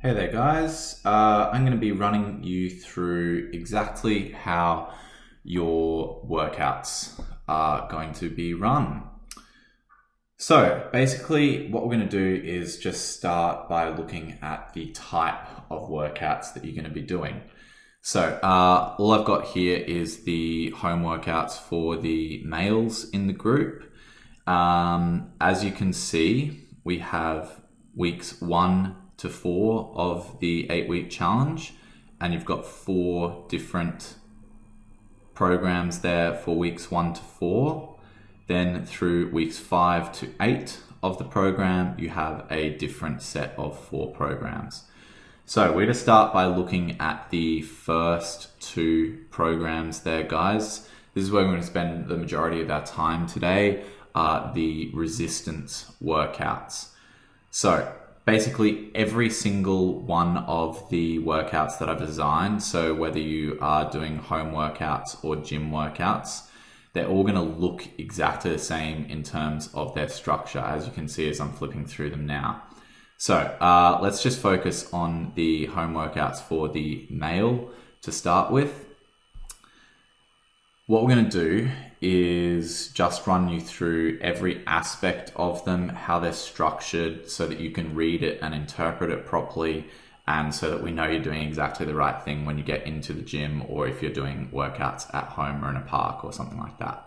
Hey there, guys. I'm going to be running you through exactly how your workouts are going to be run. So basically what we're going to do is just start by looking at the type of workouts that you're going to be doing. So all I've got here is the home workouts for the males in the group. As you can see, we have weeks 1 to 4 of the 8-week challenge, and you've got 4 different programs there for weeks 1 to 4. Then through weeks 5 to 8 of the program, you have a different set of 4 programs. So we're going to start by looking at the first 2 programs there, guys. This is where we're going to spend the majority of our time today, the resistance workouts. So basically every single one of the workouts that I've designed, so whether you are doing home workouts or gym workouts, they're all going to look exactly the same in terms of their structure, as you can see as I'm flipping through them now. So let's just focus on the home workouts for the male to start with. What we're going to do is just run you through every aspect of them, how they're structured, so that you can read it and interpret it properly, and so that we know you're doing exactly the right thing when you get into the gym, or if you're doing workouts at home or in a park or something like that.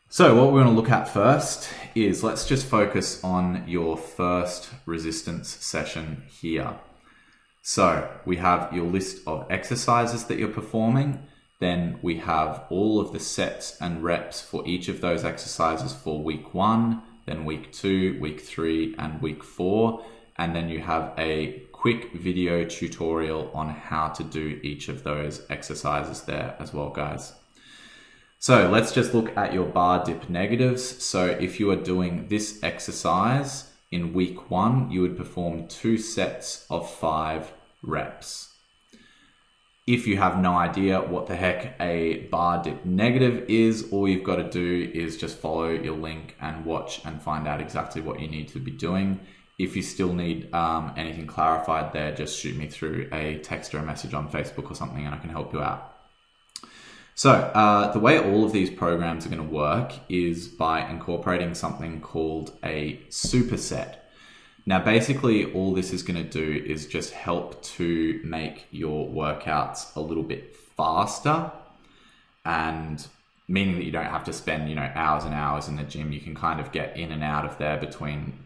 So what we're going to look at first is, let's just focus on your first resistance session here. So we have your list of exercises that you're performing. Then we have all of the sets and reps for each of those exercises for week 1, then week 2, week 3, and week 4. And then you have a quick video tutorial on how to do each of those exercises there as well, guys. So let's just look at your bar dip negatives. So if you are doing this exercise in week 1, you would perform 2 sets of 5 reps. If you have no idea what the heck a bar dip negative is, all you've got to do is just follow your link and watch and find out exactly what you need to be doing. If you still need anything clarified there, just shoot me through a text or a message on Facebook or something and I can help you out. So the way all of these programs are going to work is by incorporating something called a superset. Now, basically, all this is going to do is just help to make your workouts a little bit faster, and meaning that you don't have to spend, hours and hours in the gym. You can kind of get in and out of there between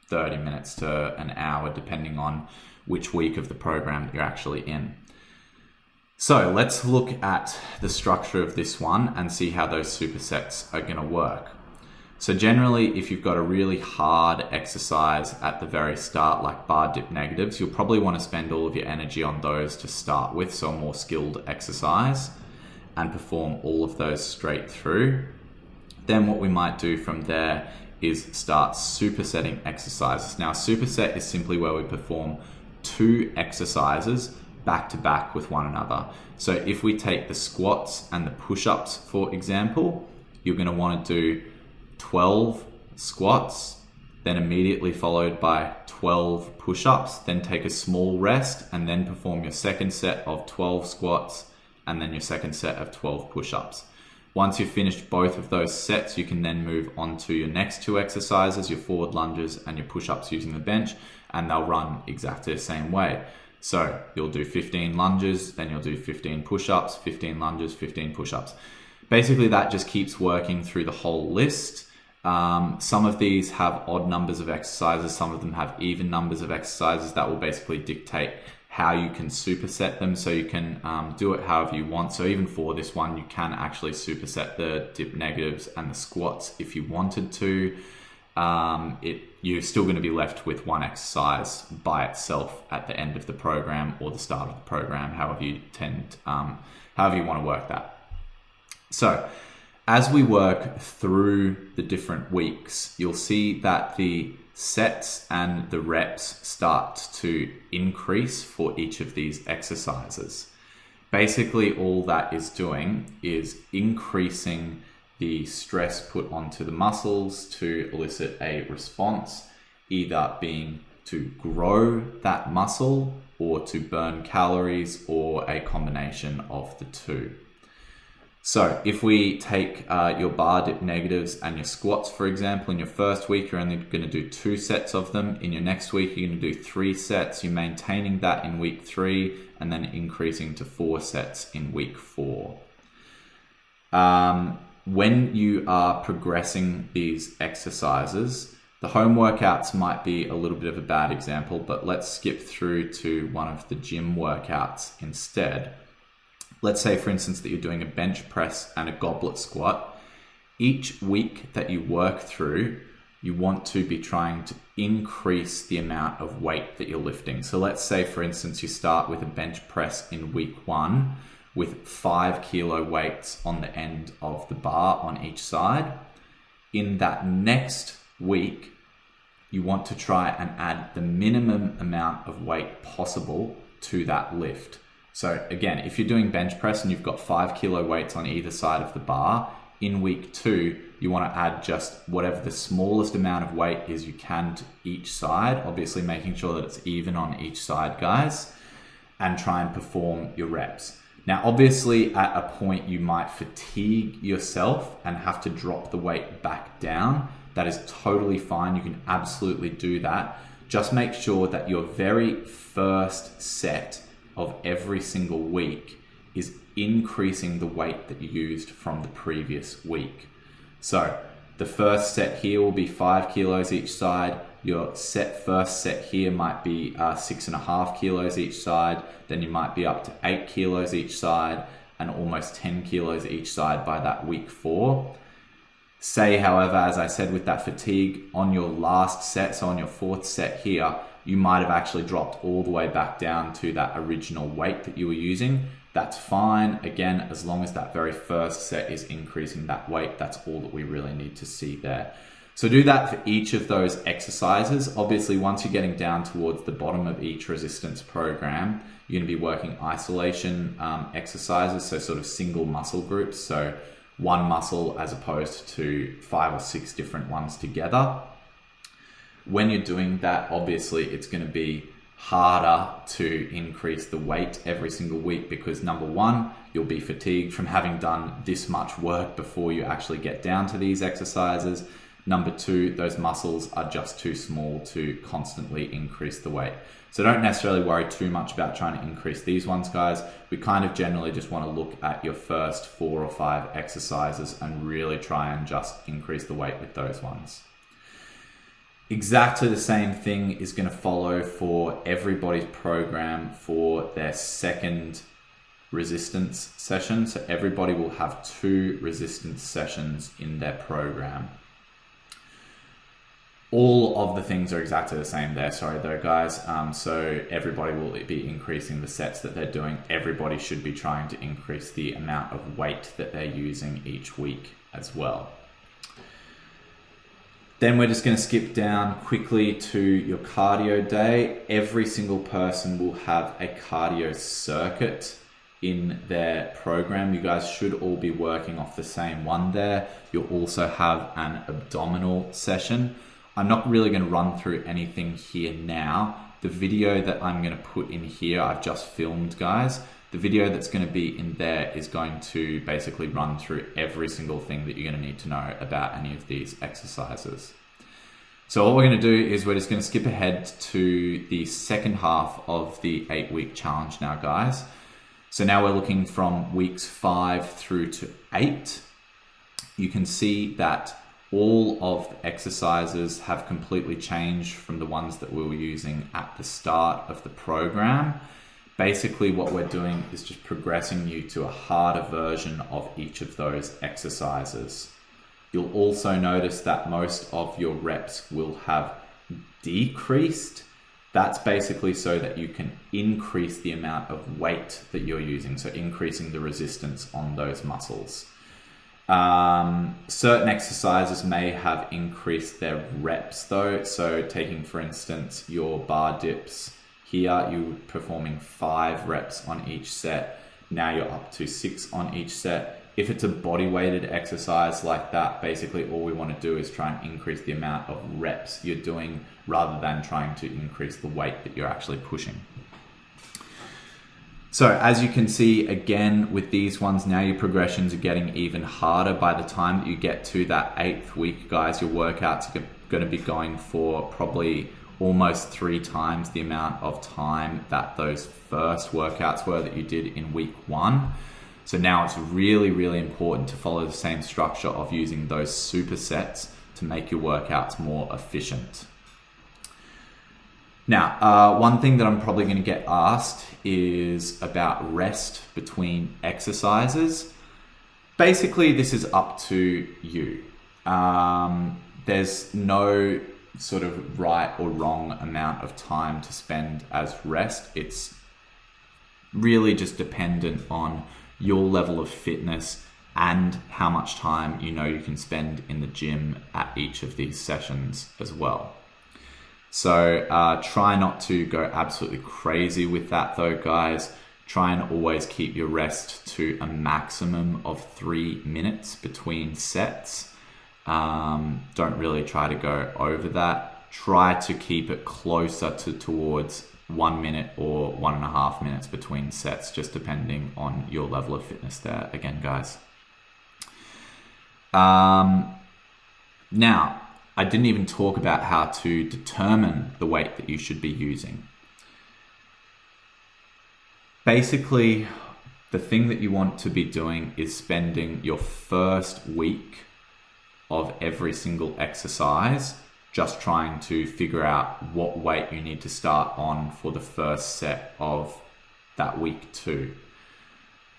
30 minutes to an hour, depending on which week of the program that you're actually in. So let's look at the structure of this one and see how those supersets are going to work. So generally, if you've got a really hard exercise at the very start, like bar dip negatives, you'll probably want to spend all of your energy on those to start with, so a more skilled exercise, and perform all of those straight through. Then what we might do from there is start supersetting exercises. Now, a superset is simply where we perform 2 exercises back to back with one another. So if we take the squats and the push-ups, for example, you're going to want to do 12 squats, then immediately followed by 12 push-ups, then take a small rest, and then perform your second set of 12 squats, and then your second set of 12 push-ups. Once you've finished both of those sets, you can then move on to your next 2 exercises, your forward lunges and your push-ups using the bench, and they'll run exactly the same way. So you'll do 15 lunges, then you'll do 15 push-ups, 15 lunges, 15 push-ups. Basically, that just keeps working through the whole list. Some of these have odd numbers of exercises, some of them have even numbers of exercises. That will basically dictate how you can superset them, so you can do it however you want. So even for this one, you can actually superset the dip negatives and the squats if you wanted to. You're still going to be left with one exercise by itself at the end of the program or the start of the program, however you want to work that. So as we work through the different weeks, you'll see that the sets and the reps start to increase for each of these exercises. Basically, all that is doing is increasing the stress put onto the muscles to elicit a response, either being to grow that muscle or to burn calories, or a combination of the two. So if we take your bar dip negatives and your squats, for example, in your first week, you're only going to do 2 sets of them. In your next week, you're going to do 3 sets. You're maintaining that in week 3 and then increasing to 4 sets in week 4. When you are progressing these exercises, the home workouts might be a little bit of a bad example, but let's skip through to one of the gym workouts instead. Let's say, for instance, that you're doing a bench press and a goblet squat. Each week that you work through, you want to be trying to increase the amount of weight that you're lifting. So let's say, for instance, you start with a bench press in week 1 with 5 kilo weights on the end of the bar on each side. In that next week, you want to try and add the minimum amount of weight possible to that lift. So again, if you're doing bench press and you've got 5 kilo weights on either side of the bar, in week 2, you want to add just whatever the smallest amount of weight is you can to each side, obviously making sure that it's even on each side, guys, and try and perform your reps. Now, obviously at a point you might fatigue yourself and have to drop the weight back down. That is totally fine. You can absolutely do that. Just make sure that your very first set of every single week is increasing the weight that you used from the previous week. So the first set here will be 5 kilos each side. Your first set here might be 6.5 kilos each side. Then you might be up to 8 kilos each side and almost 10 kilos each side by that week 4. Say, however, as I said, with that fatigue, on your last set, so on your 4th set here, you might have actually dropped all the way back down to that original weight that you were using. That's fine. Again, as long as that very first set is increasing that weight, that's all that we really need to see there. So do that for each of those exercises. Obviously, once you're getting down towards the bottom of each resistance program, you're going to be working isolation exercises, so sort of single muscle groups. So one muscle as opposed to 5 or 6 different ones together. When you're doing that, obviously it's going to be harder to increase the weight every single week because number 1, you'll be fatigued from having done this much work before you actually get down to these exercises. Number 2, those muscles are just too small to constantly increase the weight. So don't necessarily worry too much about trying to increase these ones, guys. We kind of generally just want to look at your first 4 or 5 exercises and really try and just increase the weight with those ones. Exactly the same thing is going to follow for everybody's program for their second resistance session. So everybody will have 2 resistance sessions in their program. All of the things are exactly the same there, sorry though, guys. So everybody will be increasing the sets that they're doing. Everybody should be trying to increase the amount of weight that they're using each week as well. Then we're just going to skip down quickly to your cardio day. Every single person will have a cardio circuit in their program. You guys should all be working off the same one there. You'll also have an abdominal session. I'm not really going to run through anything here now. The video that I'm going to put in here, I've just filmed, guys. The video that's going to be in there is going to basically run through every single thing that you're going to need to know about any of these exercises. So what we're going to do is we're just going to skip ahead to the second half of the 8-week challenge now, guys. So now we're looking from weeks 5 through to 8. You can see that all of the exercises have completely changed from the ones that we were using at the start of the program. Basically, what we're doing is just progressing you to a harder version of each of those exercises. You'll also notice that most of your reps will have decreased. That's basically so that you can increase the amount of weight that you're using, so increasing the resistance on those muscles. Certain exercises may have increased their reps though. So taking, for instance, your bar dips here, you were performing 5 reps on each set. Now you're up to 6 on each set. if it's a body weighted exercise like that, basically all we want to do is try and increase the amount of reps you're doing rather than trying to increase the weight that you're actually pushing. So as you can see, again, with these ones, now your progressions are getting even harder. By the time that you get to that 8th week, guys, your workouts are going to be going for probably almost 3 times the amount of time that those first workouts were that you did in week 1. So now it's really, really important to follow the same structure of using those supersets to make your workouts more efficient. Now, one thing that I'm probably going to get asked is about rest between exercises. Basically, this is up to you. There's no sort of right or wrong amount of time to spend as rest. It's really just dependent on your level of fitness and how much time you know you can spend in the gym at each of these sessions as well. So try not to go absolutely crazy with that though, guys. Try and always keep your rest to a maximum of 3 minutes between sets. Don't really try to go over that. Try to keep it closer towards 1 minute or 1.5 minutes between sets, just depending on your level of fitness there again, guys. Now, I didn't even talk about how to determine the weight that you should be using. Basically, the thing that you want to be doing is spending your first week of every single exercise just trying to figure out what weight you need to start on for the first set of that week 2.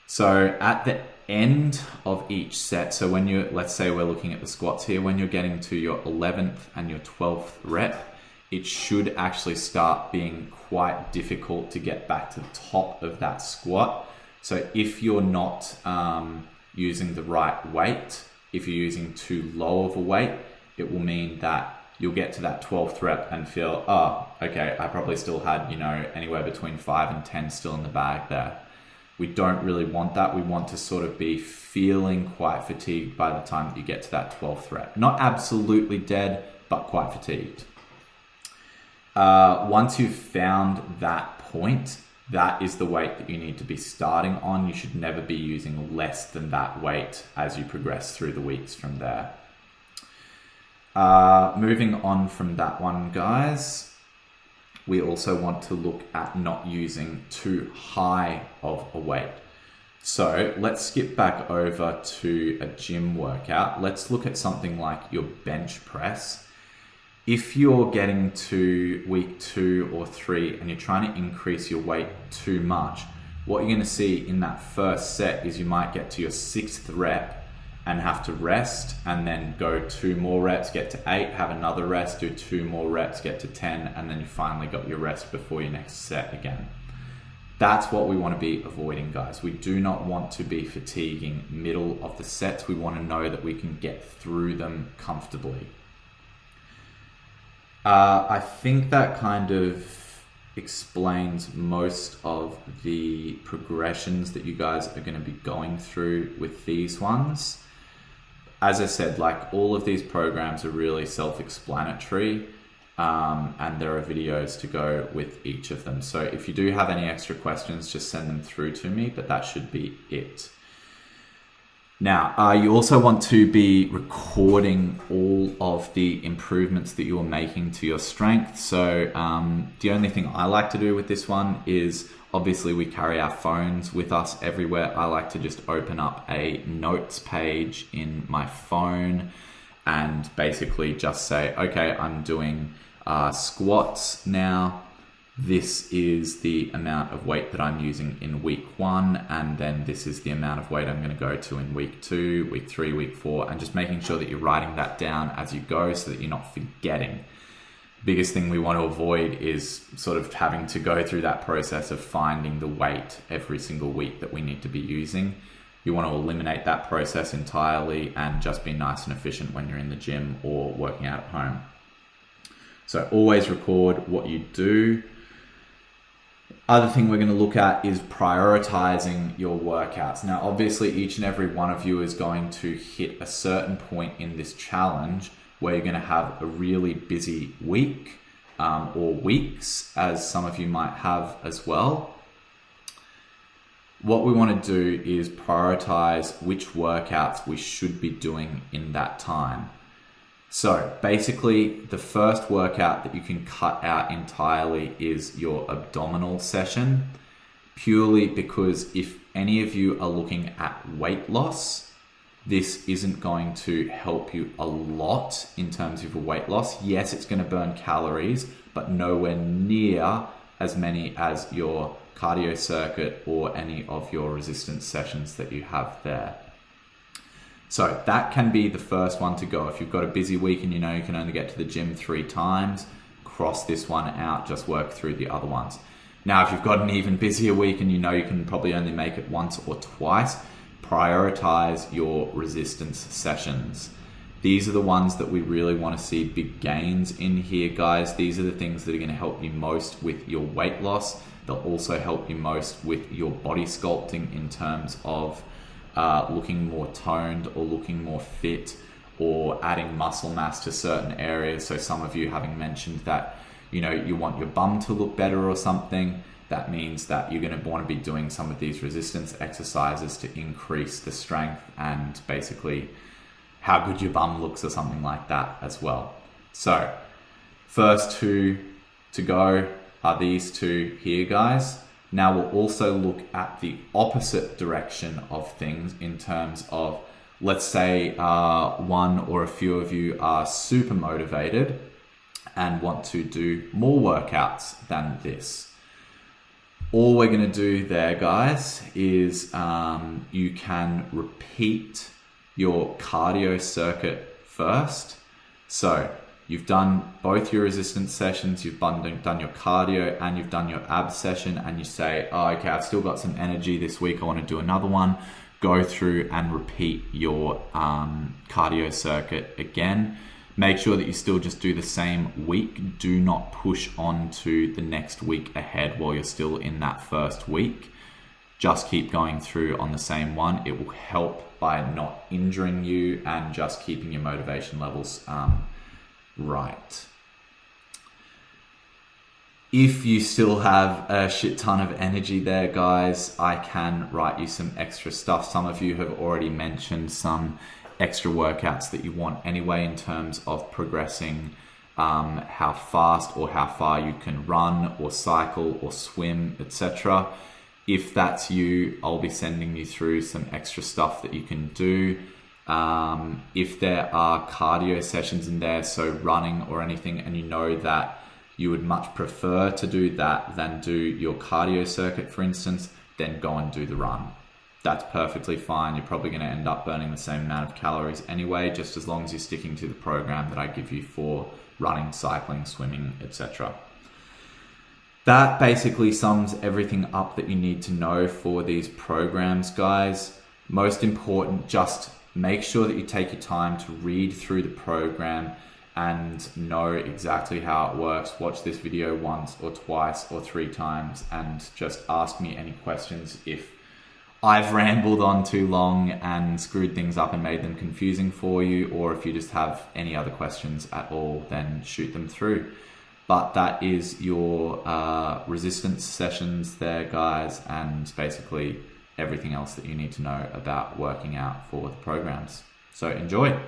So at the end of each set, so when you, let's say we're looking at the squats here, when you're getting to your 11th and your 12th rep, it should actually start being quite difficult to get back to the top of that squat. So if you're not using the right weight, if you're using too low of a weight, it will mean that you'll get to that 12th rep and feel, oh, okay, I probably still had, anywhere between 5 and 10 still in the bag there. We don't really want that. We want to sort of be feeling quite fatigued by the time that you get to that 12th rep. Not absolutely dead, but quite fatigued. Once you've found that point, that is the weight that you need to be starting on. You should never be using less than that weight as you progress through the weeks from there. Moving on from that one, guys, we also want to look at not using too high of a weight. So let's skip back over to a gym workout. Let's look at something like your bench press. If you're getting to week 2 or 3 and you're trying to increase your weight too much, what you're going to see in that first set is you might get to your 6th rep and have to rest and then go 2 more reps, get to 8, have another rest, do 2 more reps, get to 10, and then you finally got your rest before your next set again. That's what we want to be avoiding, guys. We do not want to be fatiguing middle of the sets. We want to know that we can get through them comfortably. I think that kind of explains most of the progressions that you guys are going to be going through with these ones. As I said, like all of these programs are really self-explanatory, and there are videos to go with each of them. So if you do have any extra questions, just send them through to me, but that should be it. Now, you also want to be recording all of the improvements that you're making to your strength. So the only thing I like to do with this one is, obviously we carry our phones with us everywhere. I like to just open up a notes page in my phone and basically just say, okay, I'm doing squats now. This is the amount of weight that I'm using in week 1, and then this is the amount of weight I'm going to go to in week 2, week 3, week 4, and just making sure that you're writing that down as you go so that you're not forgetting. Biggest thing we want to avoid is sort of having to go through that process of finding the weight every single week that we need to be using. You want to eliminate that process entirely and just be nice and efficient when you're in the gym or working out at home. So always record what you do. Other thing we're going to look at is prioritizing your workouts. Now, obviously, each and every one of you is going to hit a certain point in this challenge where you're going to have a really busy week or weeks, as some of you might have as well. What we want to do is prioritize which workouts we should be doing in that time. So basically, the first workout that you can cut out entirely is your abdominal session, purely because if any of you are looking at weight loss, this isn't going to help you a lot in terms of your weight loss. Yes, it's going to burn calories, but nowhere near as many as your cardio circuit or any of your resistance sessions that you have there. So that can be the first one to go. If you've got a busy week and you know you can only get to the gym 3 times, cross this one out, just work through the other ones. Now, if you've got an even busier week and you know you can probably only make it once or twice, prioritize your resistance sessions. These are the ones that we really want to see big gains in here, guys. These are the things that are going to help you most with your weight loss. They'll also help you most with your body sculpting in terms of looking more toned or looking more fit or adding muscle mass to certain areas. So some of you having mentioned that, you know, you want your bum to look better or something, that means that you're going to want to be doing some of these resistance exercises to increase the strength and basically how good your bum looks or something like that as well. So first 2 to go are these 2 here, guys. Now we'll also look at the opposite direction of things in terms of, let's say one or a few of you are super motivated and want to do more workouts than this. All we're going to do there, guys, is you can repeat your cardio circuit first. So you've done both your resistance sessions, you've done your cardio, and you've done your abs session, and you say, oh, okay, I've still got some energy this week, I want to do another one. Go through and repeat your cardio circuit again. Make sure that you still just do the same week. Do not push on to the next week ahead while you're still in that first week. Just keep going through on the same one. It will help by not injuring you and just keeping your motivation levels right. If you still have a shit ton of energy there, guys, I can write you some extra stuff. Some of you have already mentioned some extra workouts that you want anyway in terms of progressing how fast or how far you can run or cycle or swim, etc. If that's you, I'll be sending you through some extra stuff that you can do. If there are cardio sessions in there, so running or anything, and you know that you would much prefer to do that than do your cardio circuit, for instance, then go and do the run. That's perfectly fine. You're probably going to end up burning the same amount of calories anyway, just as long as you're sticking to the program that I give you for running, cycling, swimming, etc. That basically sums everything up that you need to know for these programs, guys. Most important, just make sure that you take your time to read through the program and know exactly how it works. Watch this video once or twice or 3 times and just ask me any questions if I've rambled on too long and screwed things up and made them confusing for you, or if you just have any other questions at all, then shoot them through. But that is your resistance sessions there, guys, and basically everything else that you need to know about working out for the programs. So enjoy.